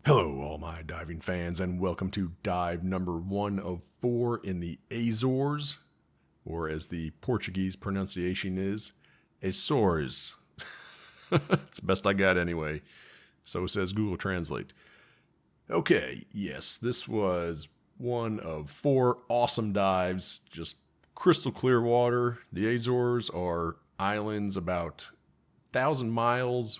Hello, all my diving fans, and welcome to dive number 1 of 4 in the Azores, or as the Portuguese pronunciation is, Açores. It's the best I got anyway. So says Google Translate. Okay, yes, this was one of 4 awesome dives, just crystal clear water. The Azores are islands about 1,000 miles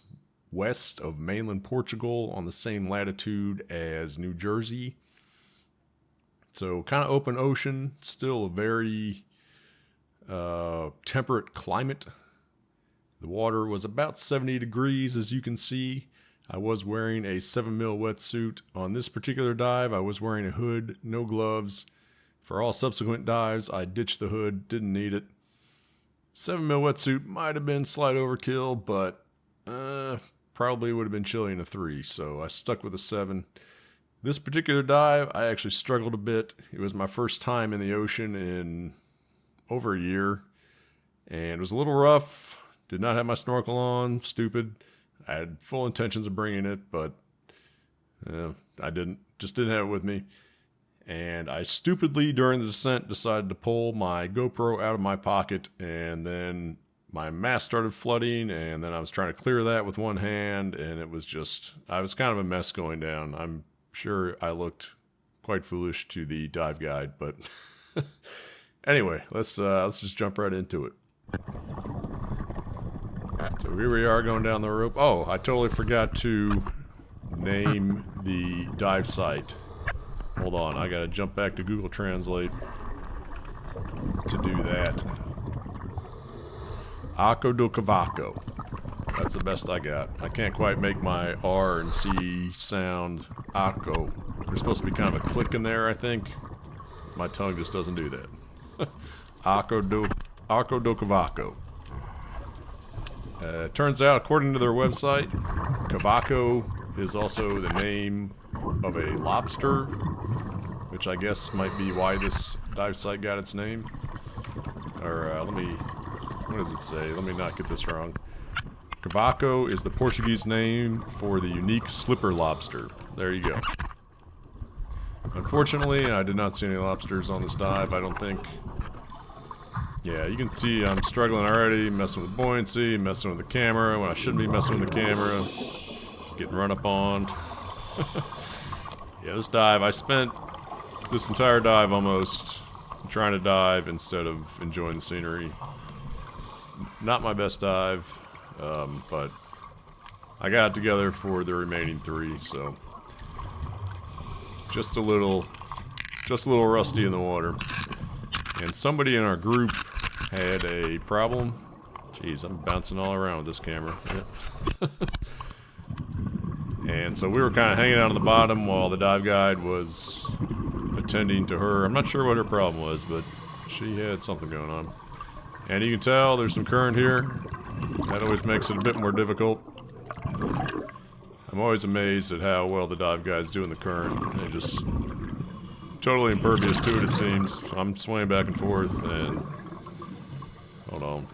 west of mainland Portugal on the same latitude as New Jersey. So kind of open ocean, still a very temperate climate. The water was about 70 degrees, as you can see. I was wearing a 7mm wetsuit. On this particular dive, I was wearing a hood, no gloves. For all subsequent dives, I ditched the hood, didn't need it. 7mm wetsuit might have been slight overkill, but probably would have been chilly in a 3, so I stuck with a 7. This particular dive, I actually struggled a bit. It was my first time in the ocean in over a year, and it was a little rough. Did not have my snorkel on, stupid. I had full intentions of bringing it, but I just didn't have it with me. And I stupidly, during the descent, decided to pull my GoPro out of my pocket, and then my mask started flooding, and then I was trying to clear that with one hand, and it was just, I was kind of a mess going down. I'm sure I looked quite foolish to the dive guide, but anyway, let's just jump right into it. So here we are going down the rope. Oh, I totally forgot to name the dive site. Hold on, I gotta jump back to Google Translate to do that. Arco do Cavaco. That's the best I got. I can't quite make my R and C sound. Arco. There's supposed to be kind of a click in there, I think. My tongue just doesn't do that. Arco do Cavaco. Turns out, according to their website, Cavaco is also the name of a lobster, which I guess might be why this dive site got its name. Or, what does it say? Let me not get this wrong. Cavaco is the Portuguese name for the unique slipper lobster. There you go. Unfortunately, I did not see any lobsters on this dive, I don't think. Yeah, you can see I'm struggling already, messing with buoyancy, messing with the camera when I shouldn't be messing with the camera. Getting run up on. Yeah, this dive, I spent this entire dive almost trying to dive instead of enjoying the scenery. Not my best dive, but I got it together for the remaining 3, so just a little rusty in the water. And somebody in our group had a problem. Jeez, I'm bouncing all around with this camera. Yeah. And so we were kind of hanging out on the bottom while the dive guide was attending to her. I'm not sure what her problem was, but she had something going on. And you can tell there's some current here. That always makes it a bit more difficult. I'm always amazed at how well the dive guides do in the current. They're just totally impervious to it seems. I'm swaying back and forth, and hold on.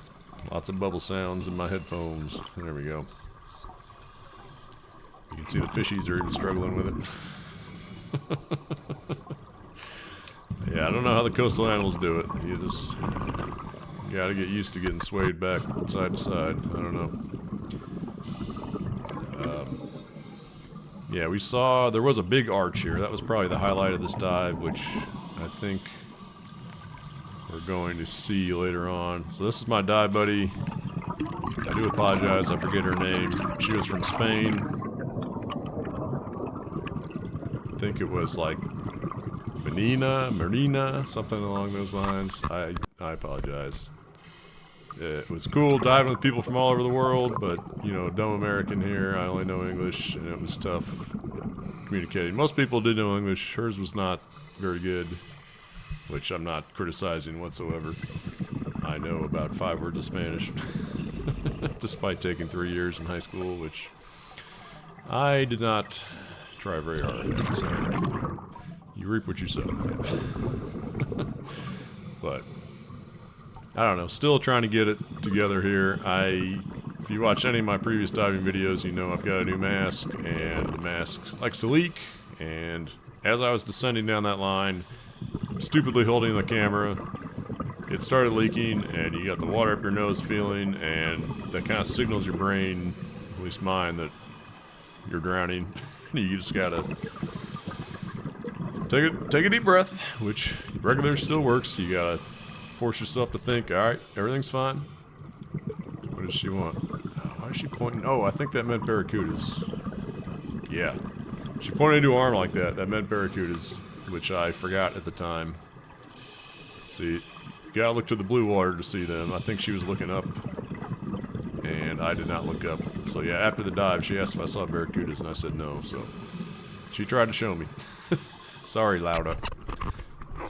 Lots of bubble sounds in my headphones. There we go. You can see the fishies are even struggling with it. Yeah, I don't know how the coastal animals do it. You just gotta get used to getting swayed back side to side. I don't know. Yeah, we saw there was a big arch here. That was probably the highlight of this dive, which I think we're going to see later on. So this is my dive buddy. I do apologize, I forget her name. She was from Spain. I think it was like Marina, something along those lines. I apologize. It was cool diving with people from all over the world, but, you know, dumb American here, I only know English, and it was tough communicating. Most people did know English. Hers was not very good, which I'm not criticizing whatsoever. I know about 5 words of Spanish, despite taking 3 years in high school, which I did not try very hard at, so you reap what you sow. But I don't know, still trying to get it together here. I If you watch any of my previous diving videos, you know I've got a new mask, and the mask likes to leak, and as I was descending down that line, stupidly holding the camera, it started leaking, and you got the water up your nose feeling, and that kind of signals your brain, at least mine, that you're drowning. You just gotta take a deep breath, which regular still works. You gotta force yourself to think, alright, everything's fine. What does she want? Why is she pointing? Oh, I think that meant barracudas. Yeah. She pointed to her arm like that. That meant barracudas, which I forgot at the time. See, you gotta look to the blue water to see them. I think she was looking up, and I did not look up. So yeah, after the dive, she asked if I saw barracudas, and I said no, so she tried to show me. Sorry, Laura.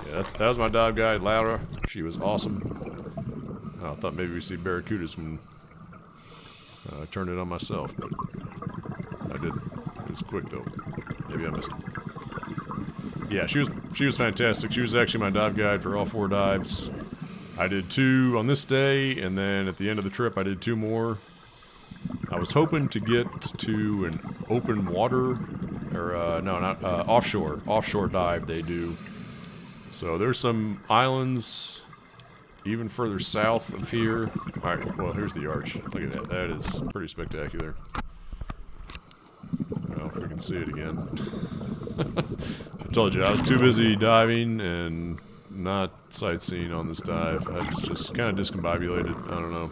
Yeah, that was my dive guide, Laura. She was awesome. I thought maybe we'd see barracudas when I turned it on myself, but I didn't. It was quick though. Maybe I missed them. Yeah, she was fantastic. She was actually my dive guide for all 4 dives. I did 2 on this day, and then at the end of the trip I did 2 more. I was hoping to get to an open water, or no, not offshore dive they do. So there's some islands even further south of here. Alright, well, here's the arch. Look at that. That is pretty spectacular. Well, if we can see it again. I told you, I was too busy diving and not sightseeing on this dive. I was just kind of discombobulated. I don't know.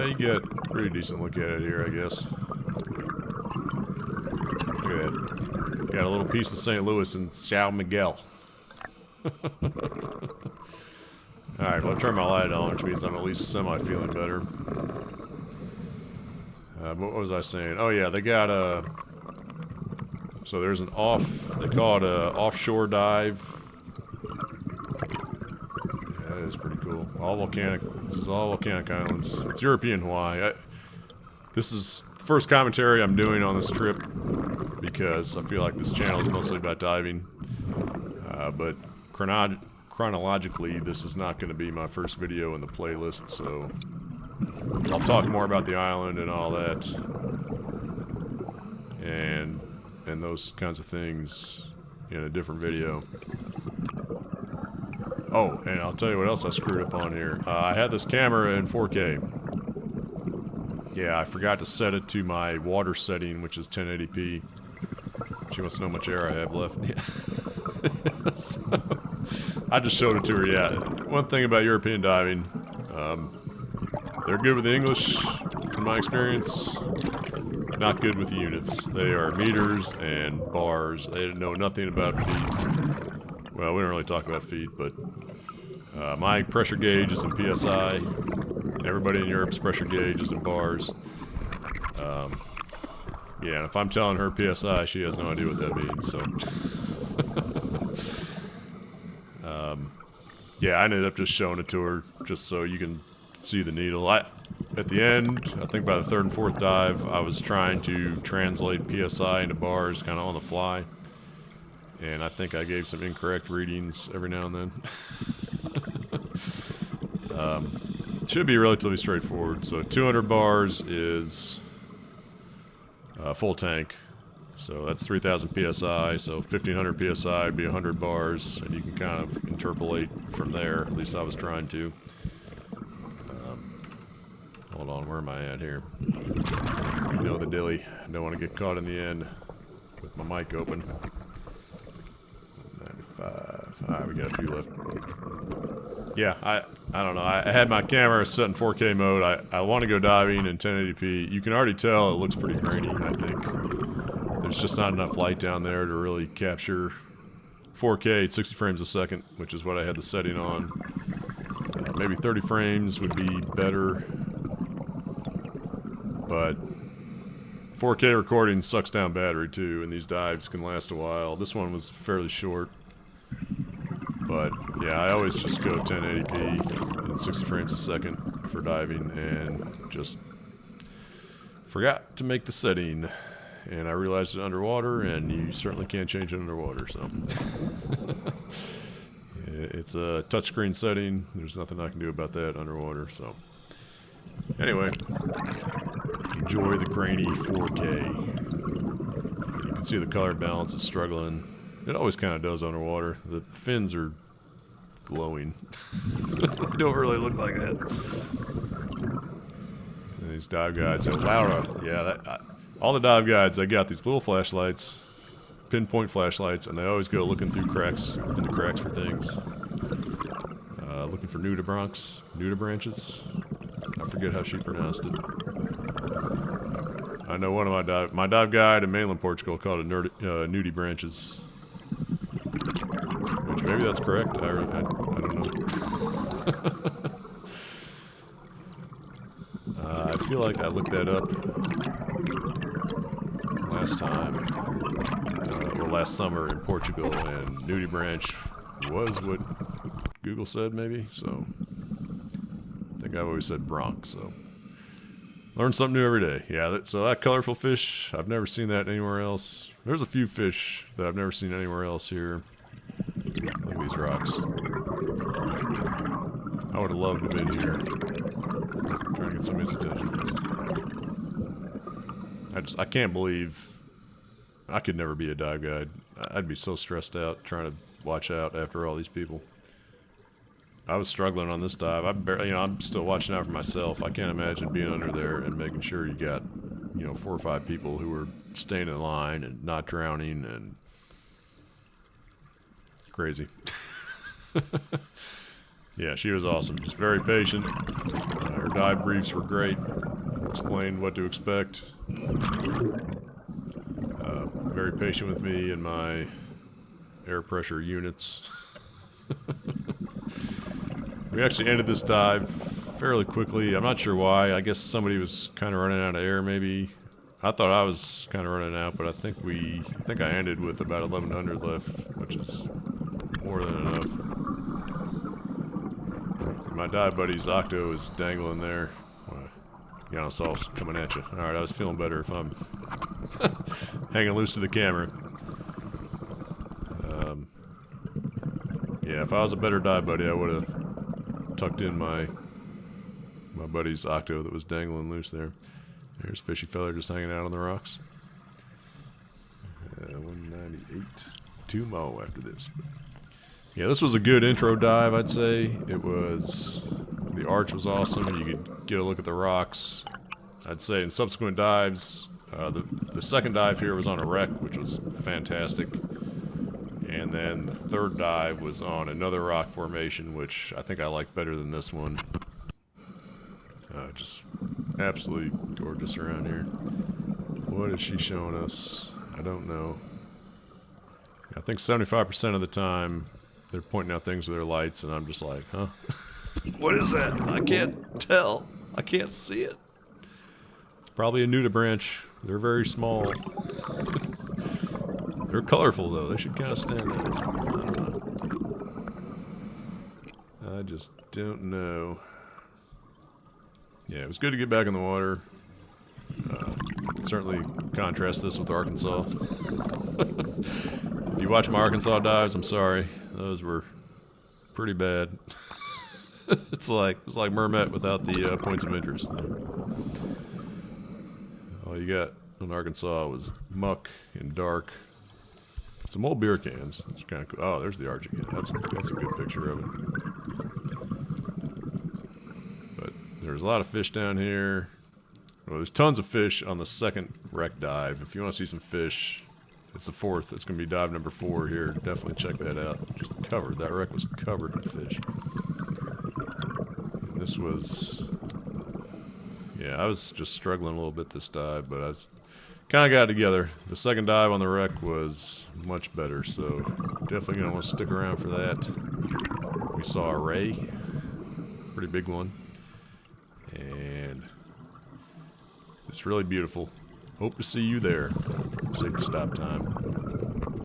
You get a pretty decent look at it here, I guess. Look at that. Got a little piece of St. Louis and São Miguel. Alright, well, I'll turn my light on, which means I'm at least semi-feeling better. What was I saying? Oh yeah, they got a... So there's an they call it a offshore dive. Yeah, that is pretty cool. This is all volcanic islands. It's European Hawaii. This is the first commentary I'm doing on this trip, because I feel like this channel is mostly about diving. But chronologically, this is not going to be my first video in the playlist, so I'll talk more about the island and all that, and those kinds of things in a different video. Oh, and I'll tell you what else I screwed up on here. I had this camera in 4K. Yeah, I forgot to set it to my water setting, which is 1080p. She wants to know how much air I have left. Yeah. So, I just showed it to her, yeah. One thing about European diving, they're good with the English, in my experience. Not good with the units. They are meters and bars. They know nothing about feet. Well, we don't really talk about feet, but my pressure gauge is in PSI. Everybody in Europe's pressure gauge is in bars. Yeah, and if I'm telling her PSI, she has no idea what that means, so... yeah, I ended up just showing it to her, just so you can see the needle. At the end, I think by the 3rd and 4th dive, I was trying to translate PSI into bars kind of on the fly. And I think I gave some incorrect readings every now and then. Should be relatively straightforward. So 200 bars is full tank. So that's 3,000 PSI, so 1,500 PSI would be 100 bars, and you can kind of interpolate from there. At least I was trying to. Hold on, where am I at here? You know the dilly. I don't want to get caught in the end with my mic open. 95. Alright, we got a few left. Yeah, I don't know. I had my camera set in 4K mode. I want to go diving in 1080p. You can already tell it looks pretty grainy, I think. There's just not enough light down there to really capture 4K at 60 frames a second, which is what I had the setting on. Maybe 30 frames would be better, but 4K recording sucks down battery too, and these dives can last a while. This one was fairly short, but yeah, I always just go 1080p and 60 frames a second for diving, and just forgot to make the setting. And I realized it underwater, and you certainly can't change it underwater, so. It's a touchscreen setting. There's nothing I can do about that underwater. So anyway, enjoy the grainy 4K. You can see the color balance is struggling. It always kind of does underwater. The fins are glowing. They don't really look like that. And these dive guides, so Laura, yeah, all the dive guides, they got these little flashlights, pinpoint flashlights, and they always go looking through cracks, into cracks for things. Looking for nudibranches. I forget how she pronounced it. I know one of my dive guide in mainland Portugal called it nudibranches. Which maybe that's correct. I don't know. I feel like I looked that up last time, or last summer in Portugal, and nudibranch was what Google said, maybe. So I think I've always said bronc. So learn something new every day. Yeah. So that colorful fish, I've never seen that anywhere else. There's a few fish that I've never seen anywhere else here. Look at these rocks. I would have loved to have been here. Trying to get somebody's attention. I can't believe I could never be a dive guide. I'd be so stressed out trying to watch out after all these people. I was struggling on this dive. I'm still watching out for myself. I can't imagine being under there and making sure you got, 4 or 5 people who are staying in line and not drowning and crazy. Yeah, she was awesome. Just very patient. Her dive briefs were great. Explained what to expect. Very patient with me and my air pressure units. We actually ended this dive fairly quickly. I'm not sure why. I guess somebody was kind of running out of air, maybe. I thought I was kind of running out, but I think I ended with about 1,100 left, which is more than enough. My dive buddy's octo is dangling there. Salt's coming at you. Alright, I was feeling better if I'm hanging loose to the camera. Yeah, if I was a better dive buddy, I would have tucked in my buddy's octo that was dangling loose there. There's fishy fella just hanging out on the rocks. 198. 2 more after this. Yeah, this was a good intro dive, I'd say. The arch was awesome, and you could get a look at the rocks. I'd say in subsequent dives, the second dive here was on a wreck, which was fantastic. And then the third dive was on another rock formation, which I think I like better than this one. Just absolutely gorgeous around here. What is she showing us? I don't know. I think 75% of the time they're pointing out things with their lights, and I'm just like, huh? What is that? I can't tell. I can't see it. It's probably a nudibranch. They're very small. They're colorful, though. They should kind of stand out. I don't know. I just don't know. Yeah, it was good to get back in the water. Certainly contrast this with Arkansas. If you watch my Arkansas dives, I'm sorry. Those were pretty bad. It's like Mermet without the points of interest. All you got in Arkansas was muck and dark. Some old beer cans. It's kind of cool. Oh, there's the arch again. That's a good picture of it. But there's a lot of fish down here. Well, there's tons of fish on the second wreck dive. If you want to see some fish, it's the 4th. It's going to be dive number 4 here. Definitely check that out. Just covered. That wreck was covered in fish. And this was... Yeah, I was just struggling a little bit this dive, but I was kind of got it together. The second dive on the wreck was much better, so definitely going to want to stick around for that. We saw a ray. Pretty big one. And it's really beautiful. Hope to see you there. Safety stop time.